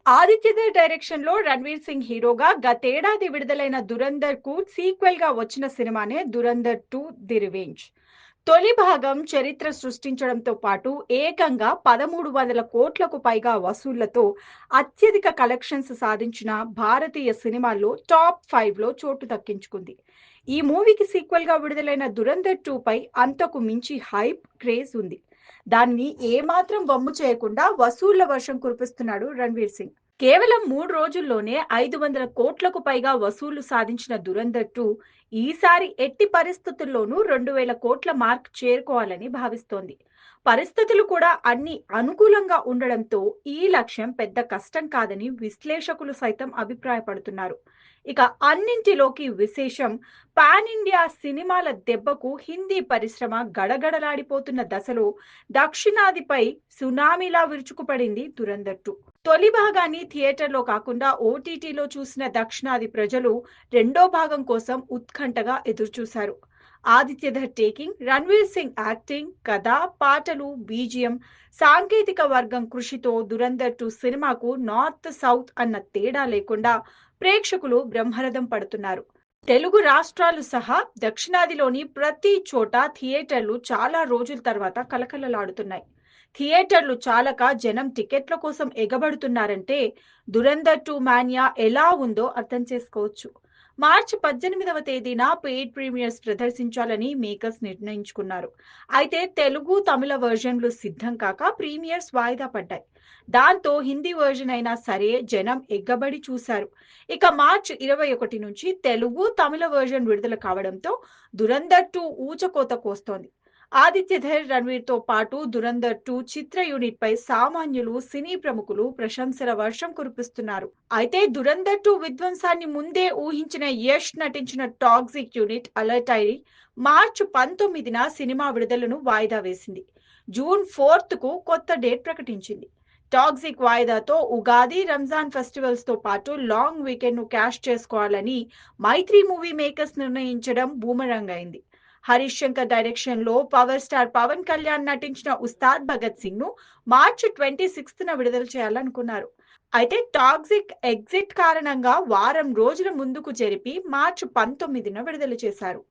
ఆదిత్యథర్ direction లో రణ్వీర్ సింగ్ హీరోగా గతేడాది విడుదలైన దురందర్ కు సీక్వెల్ గా వచ్చిన సినిమానే దురందర్ 2 ది రివెంజ్. తొలి భాగం చరిత్ర సృష్టించడంతో పాటు ఏకంగా 1300 కోట్లకు పైగా వసూళ్లతో అత్యధిక కలెక్షన్స్ సాధించిన భారతీయ సినిమాల్లో టాప్ 5 లో చోటు దక్కించుకుంది. ఈ మూవీకి సీక్వెల్ గా విడుదలైన దురందర్ 2 పై అంతకు మించి హైప్ క్రేజ్ ఉంది. దాన్ని ఏమాత్రం వమ్ము చేయకుండా వసూళ్ల వర్షం కురిపిస్తున్నాడు రణ్వీర్ సింగ్. కేవలం 3 రోజుల్లోనే 500 కోట్లకు పైగా వసూళ్లు సాధించిన దురందర్ 2 ఈసారి ఎట్టి పరిస్థితుల్లోనూ 2000 కోట్ల మార్క్ చేరుకోవాలని భావిస్తోంది. పరిస్థితులు కూడా అన్ని అనుకూలంగా ఉండడంతో ఈ లక్ష్యం పెద్ద కష్టం కాదని విశ్లేషకులు సైతం అభిప్రాయపడుతున్నారు. ఇక అన్నింటిలోకి విశేషం, పాన్ ఇండియా సినిమాల దెబ్బకు హిందీ పరిశ్రమ గడగడలాడిపోతున్న దశలో దక్షిణాదిపై సునామీలా విరుచుకుపడింది దురందర్ 2. తొలి భాగాన్ని థియేటర్లో కాకుండా ఓటీటీలో చూసిన దక్షిణాది ప్రజలు రెండో భాగం కోసం ఉత్కంఠగా ఎదురుచూశారు. ఆదిత్యధర్ టేకింగ్, రణ్వీర్ సింగ్ యాక్టింగ్, కథ, పాటలు, బీజిఎం, సాంకేతిక వర్గం కృషితో దురందర్ 2 సినిమాకు నార్త్ సౌత్ అన్న తేడా లేకుండా ప్రేక్షకులు బ్రహ్మరథం పడుతున్నారు. తెలుగు రాష్ట్రాలు సహా దక్షిణాదిలోని ప్రతి చోట థియేటర్లు చాలా రోజుల తర్వాత కలకలలాడుతున్నాయి. థియేటర్లు చాలక జనం టికెట్ల కోసం ఎగబడుతున్నారంటే దురందర్ 2 మాన్యా ఎలా ఉందో అర్థం చేసుకోవచ్చు. మార్చి 18వ తేదీన పెయిడ్ ప్రీమియర్స్ ప్రదర్శించాలని మేకర్స్ నిర్ణయించుకున్నారు. అయితే తెలుగు, తమిళ వర్జన్లు సిద్ధం కాక ప్రీమియర్స్ వాయిదా పడ్డాయి. దాంతో హిందీ వర్జన్ అయినా సరే జనం ఎగ్గబడి చూశారు. ఇక మార్చి 21 నుంచి తెలుగు, తమిళ వర్జన్ విడుదల కావడంతో దురందర్ 2 ఊచకోత కోస్తోంది. ఆదిత్యధర్, రణ్వీర్ తో పాటు దురందర్ 2 చిత్ర యూనిట్ పై సామాన్యులు, సినీ ప్రముఖులు ప్రశంసల వర్షం కురిపిస్తున్నారు. అయితే దురందర్ 2 విధ్వంసాన్ని ముందే ఊహించిన యష్ నటించిన టాక్సిక్ యూనిట్ అలర్ట్ అయి మార్చి 19న సినిమా విడుదలను వాయిదా వేసింది. జూన్ 4th కు కొత్త డేట్ ప్రకటించింది. టాక్సిక్ వాయిదాతో ఉగాది, రంజాన్ ఫెస్టివల్స్ తో పాటు లాంగ్ వీకెండ్ ను క్యాష్ చేసుకోవాలని మైత్రి మూవీ మేకర్స్ నిర్ణయించడం బూమరంగ్ అయింది. హరీష్ శంకర్ డైరెక్షన్ లో పవర్ స్టార్ పవన్ కళ్యాణ్ నటించిన ఉస్తాద్ భగత్ సింగ్ ను మార్చి 26న విడుదల చేయాలనుకున్నారు. అయితే టాక్సిక్ ఎగ్జిట్ కారణంగా వారం రోజుల ముందుకు జరిపి మార్చి 19న విడుదల చేశారు.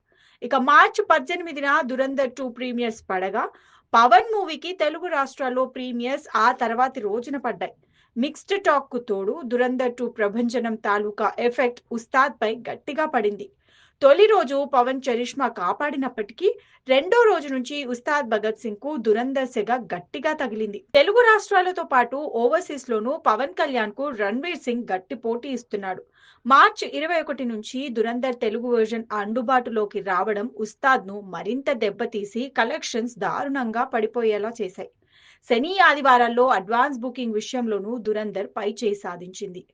ఇక మార్చి 18న దురందర్ 2 ప్రీమియర్స్ పడగా పవన్ మూవీకి తెలుగు రాష్ట్రాల్లో ప్రీమియర్స్ ఆ తర్వాతి రోజున పడ్డాయి. మిక్స్డ్ టాక్ కు తోడు దురందర్ 2 ప్రభంజనం తాలూకా ఎఫెక్ట్ ఉస్తాద్ పై గట్టిగా పడింది. తొలి రోజు పవన్ చరిష్మా కాపాడినప్పటికీ రెండో రోజు నుంచి ఉస్తాద్ భగత్ సింగ్ కు దురందర్ సెగ గట్టిగా తగిలింది. తెలుగు రాష్ట్రాలతో పాటు ఓవర్సీస్ లోనూ పవన్ కళ్యాణ్ కు రణ్వీర్ సింగ్ గట్టి పోటీ ఇస్తున్నాడు. మార్చి 21 నుంచి దురందర్ తెలుగు వర్జన్ అందుబాటులోకి రావడం ఉస్తాద్ ను మరింత దెబ్బతీసి కలెక్షన్స్ దారుణంగా పడిపోయేలా చేశాయి. శని, ఆదివారాల్లో అడ్వాన్స్ బుకింగ్ విషయంలోనూ దురందర్ పైచేయి సాధించింది.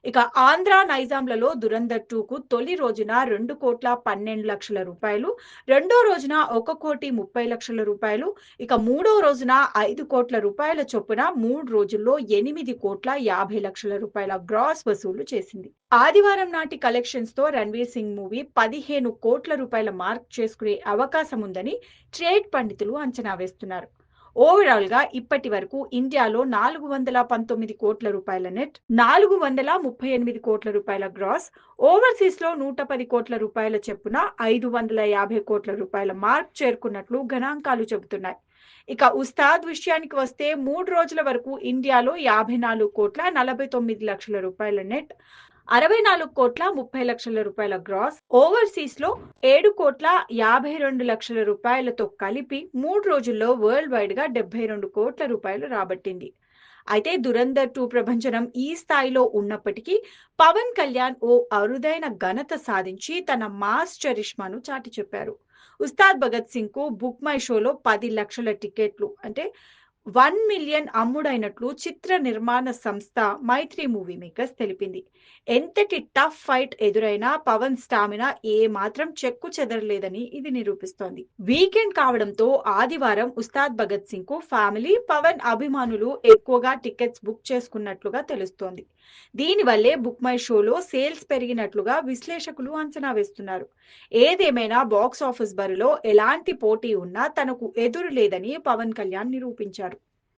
ఇక ఆంధ్ర, నైజాంలలో దురందర్ 2 కు తొలి రోజున 2,12,00,000 రూపాయలు, రెండో రోజున 1,30,00,000 రూపాయలు, ఇక మూడో రోజున 5 కోట్ల రూపాయల చొప్పున 3 రోజుల్లో 8,50,00,000 రూపాయల గ్రాస్ వసూలు చేసింది. ఆదివారం నాటి కలెక్షన్స్ తో రణ్వీర్ సింగ్ మూవీ 15 కోట్ల రూపాయల మార్క్ చేసుకునే అవకాశం ఉందని ట్రేడ్ పండితులు అంచనా వేస్తున్నారు. ఓవరాల్ గా ఇప్పటి వరకు ఇండియాలో 419 కోట్ల రూపాయల నెట్, 438 కోట్ల రూపాయల గ్రాస్, ఓవర్సీస్ లో 110 కోట్ల రూపాయల చొప్పున 550 కోట్ల రూపాయల మార్క్ చేరుకున్నట్లు గణాంకాలు చెబుతున్నాయి. ఇక ఉస్తాద్ విషయానికి వస్తే 3 రోజుల వరకు ఇండియాలో 54 కోట్ల 49 లక్షల రూపాయల నెట్, 64 కోట్ల 30 లక్షల రూపాయల గ్రాస్, ఓవర్సీస్ లో 7 కోట్ల 52 లక్షల రూపాయలతో కలిపి 3 రోజుల్లో వరల్డ్ వైడ్ గా 72 కోట్ల రూపాయలు రాబట్టింది. అయితే దురందర్ 2 ప్రభంజనం ఈ స్థాయిలో ఉన్నప్పటికీ పవన్ కళ్యాణ్ ఓ అరుదైన ఘనత సాధించి తన మాస్ చరిష్మాను చాటి చెప్పారు. ఉస్తాద్ భగత్ సింగ్ కు బుక్ మై షోలో 10 లక్షల టికెట్లు అంటే 1 మిలియన్ అమ్ముడైనట్లు చిత్ర నిర్మాణ సంస్థ మైత్రి మూవీ మేకర్స్ తెలిపింది. ఎంతటి టఫ్ ఫైట్ ఎదురైనా పవన్ స్టామినా ఏ మాత్రం చెక్కు చెదరలేదని ఇది నిరూపిస్తోంది. వీకెండ్ కావడంతో ఆదివారం ఉస్తాద్ భగత్ సింగ్ కు ఫ్యామిలీ, పవన్ అభిమానులు ఎక్కువగా టికెట్స్ బుక్ చేసుకున్నట్లుగా తెలుస్తోంది. దీనివల్లే బుక్ మై షోలో సేల్స్ పెరిగినట్లుగా విశ్లేషకులు అంచనా వేస్తున్నారు. ఏదేమైనా బాక్స్ ఆఫీస్ బరిలో ఎలాంటి పోటీ ఉన్నా తనకు ఎదురు లేదని పవన్ కళ్యాణ్ నిరూపించారు.